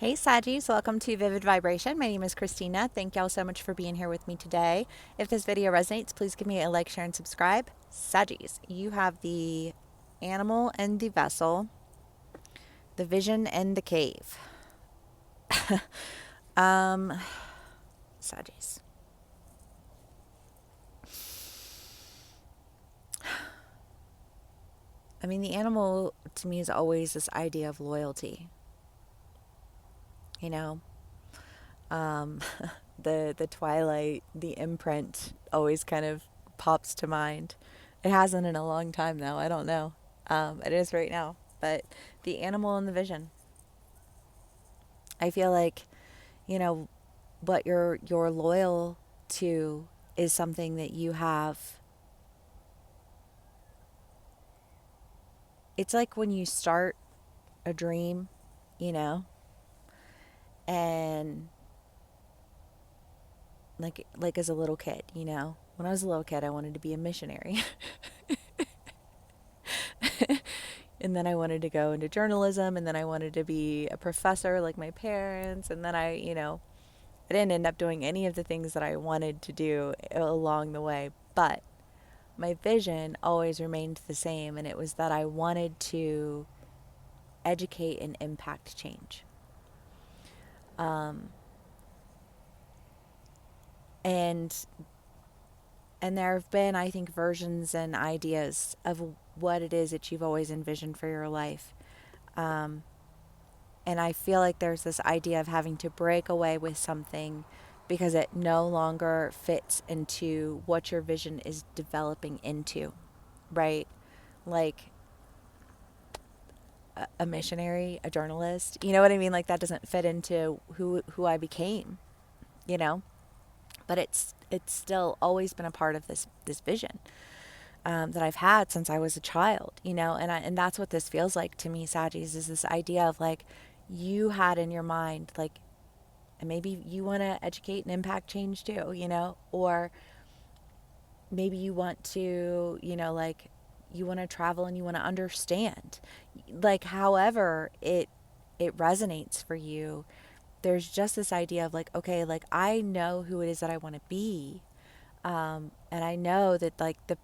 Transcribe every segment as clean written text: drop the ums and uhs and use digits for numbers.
Hey Sagis, welcome to Vivid Vibration. My name is Christina. Thank y'all so much for being here with me today. If this video resonates, please give me a like, share, and subscribe. Sagis, you have the animal and the vessel, the vision and the cave. um, Sagis. I mean, the animal to me is always this idea of loyalty. You know, um, the twilight, the imprint always kind of pops to mind. It hasn't in a long time though. I don't know. It is right now. But the animal and the vision. I feel like, you know, what you're loyal to is something that you have. It's like when you start a dream, you know, and like as a little kid, you know. When I was a little kid, I wanted to be a missionary. And then I wanted to go into journalism, and then I wanted to be a professor like my parents, and then I didn't end up doing any of the things that I wanted to do along the way, but my vision always remained the same, and it was that I wanted to educate and impact change. Um, and and there have been, I think, versions and ideas of what it is that you've always envisioned for your life. Um, and I feel like there's this idea of having to break away with something because it no longer fits into what your vision is developing into, right? Like a missionary, a journalist, you know what I mean? Like that doesn't fit into who I became, you know? But it's still always been a part of this vision that I've had since I was a child, you know, and that's what this feels like to me, Sagis, is this idea of like you had in your mind, like, and maybe you want to educate and impact change too, you know, or maybe you want to, you know, like you want to travel and you want to understand, like however it resonates for you. There's just this idea of like, okay, like I know who it is that I want to be, and I know that like the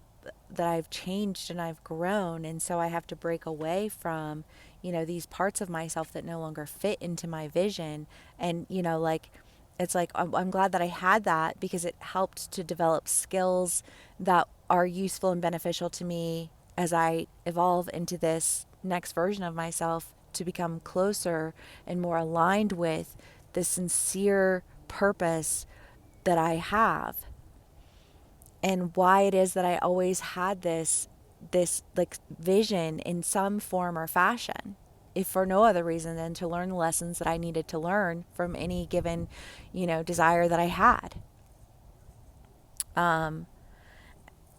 that I've changed and I've grown, and so I have to break away from, you know, these parts of myself that no longer fit into my vision. And you know, like it's like I'm glad that I had that because it helped to develop skills that are useful and beneficial to me as I evolve into this next version of myself to become closer and more aligned with the sincere purpose that I have, and why it is that I always had this like vision in some form or fashion, if for no other reason than to learn the lessons that I needed to learn from any given, you know, desire that I had. Um,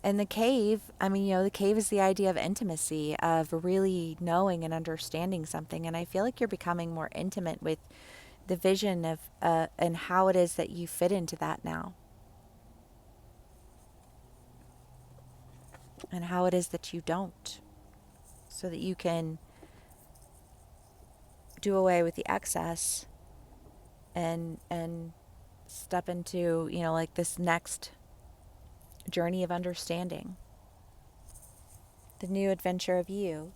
and the cave, I mean, you know, the cave is the idea of intimacy, of really knowing and understanding something. And I feel like you're becoming more intimate with the vision of, and how it is that you fit into that now, and how it is that you don't, so that you can do away with the excess and step into, you know, like this next journey of understanding, the new adventure of you.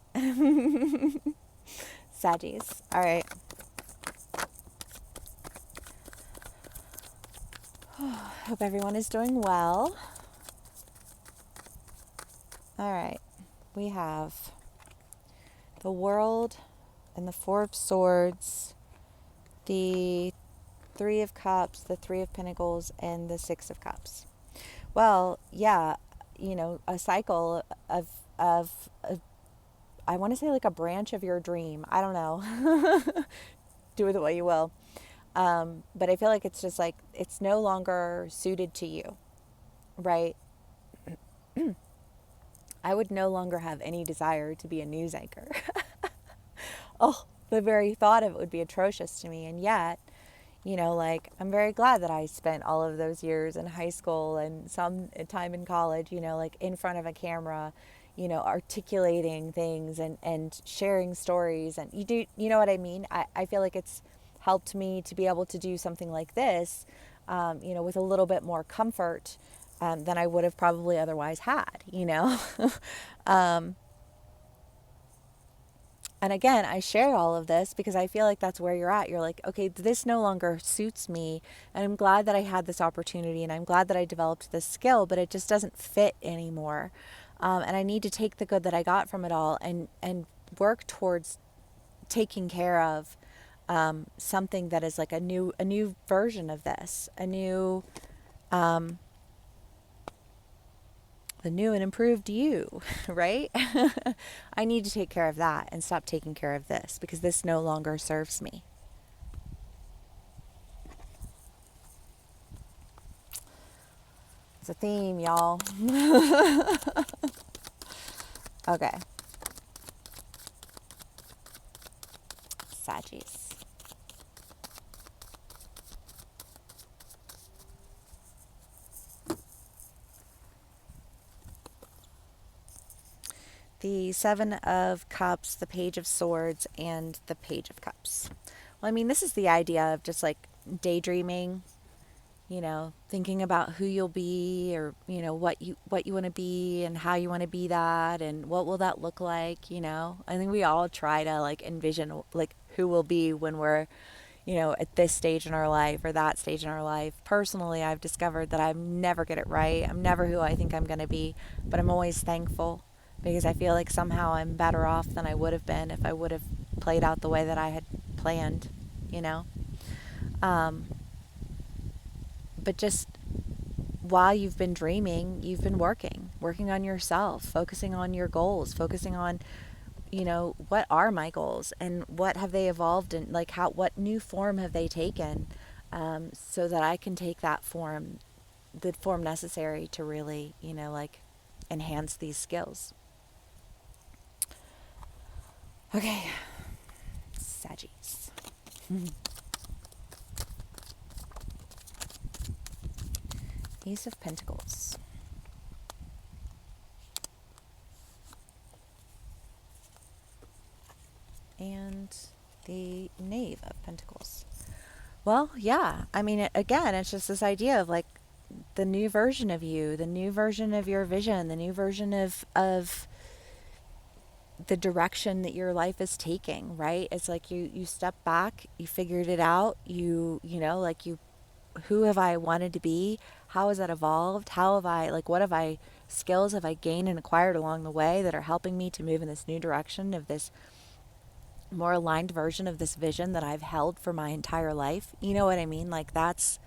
Saggies. All right. Hope everyone is doing well. All right. We have the world and the Four of Swords, the Three of Cups, the Three of Pentacles, and the Six of Cups. Well, yeah, you know, a cycle of I want to say like a branch of your dream. I don't know. Do with it what you will. But I feel like it's just like it's no longer suited to you, right? I would no longer have any desire to be a news anchor. Oh, the very thought of it would be atrocious to me. And yet, you know, like I'm very glad that I spent all of those years in high school and some time in college, you know, like in front of a camera, you know, articulating things and sharing stories. And you do, you know what I mean? I feel like it's helped me to be able to do something like this, with a little bit more comfort than I would have probably otherwise had. um, and again, I share all of this because I feel like that's where you're at. You're like, okay, this no longer suits me. And I'm glad that I had this opportunity and I'm glad that I developed this skill, but it just doesn't fit anymore. And I need to take the good that I got from it all and work towards taking care of something that is like a new version of this, um, the new and improved you, right? I need to take care of that and stop taking care of this because this no longer serves me. It's a theme, y'all. Okay. Saggies. The Seven of Cups, the Page of Swords, and the Page of Cups. Well, I mean, this is the idea of just like daydreaming, thinking about who you'll be, or what you want to be and how you want to be that and what will that look like. I think we all try to like envision like who we'll be when we're at this stage in our life or that stage in our life. Personally, I've discovered that I never get it right. I'm never who I think I'm going to be, but I'm always thankful because I feel like somehow I'm better off than I would have been if I would have played out the way that I had planned, you know? Um, but just while you've been dreaming, you've been working on yourself, focusing on your goals, focusing on, what are my goals and what have they evolved and like what new form have they taken, so that I can take that form, the form necessary to really, like enhance these skills. Okay, Saggies. Ace of Pentacles. And the Knave of Pentacles. Well, yeah. I mean, again, it's just this idea of like the new version of you, the new version of your vision, the new version of the direction that your life is taking, right? It's like you step back, you figured it out, like who have I wanted to be? How has that evolved? How have I, like, what have I, skills have I gained and acquired along the way that are helping me to move in this new direction of this more aligned version of this vision that I've held for my entire life? You know what I mean? Like, that's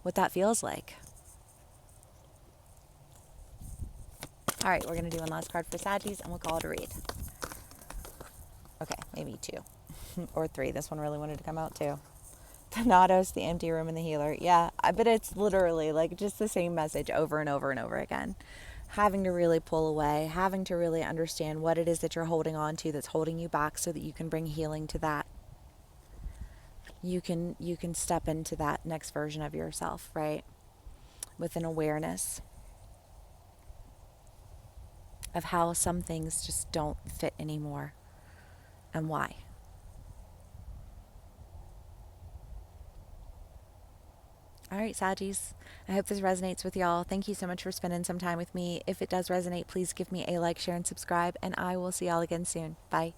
what that feels like. All right, we're going to do one last card for Saggies and we'll call it a read. Okay, maybe two or three. This one really wanted to come out too. The Nados, the Empty Room, and the Healer. Yeah, but it's literally like just the same message over and over and over again. Having to really pull away, having to really understand what it is that you're holding on to that's holding you back so that you can bring healing to that. You can step into that next version of yourself, right? With an awareness of how some things just don't fit anymore and why. All right, Saggies. I hope this resonates with y'all. Thank you so much for spending some time with me. If it does resonate, please give me a like, share, and subscribe, and I will see y'all again soon. Bye.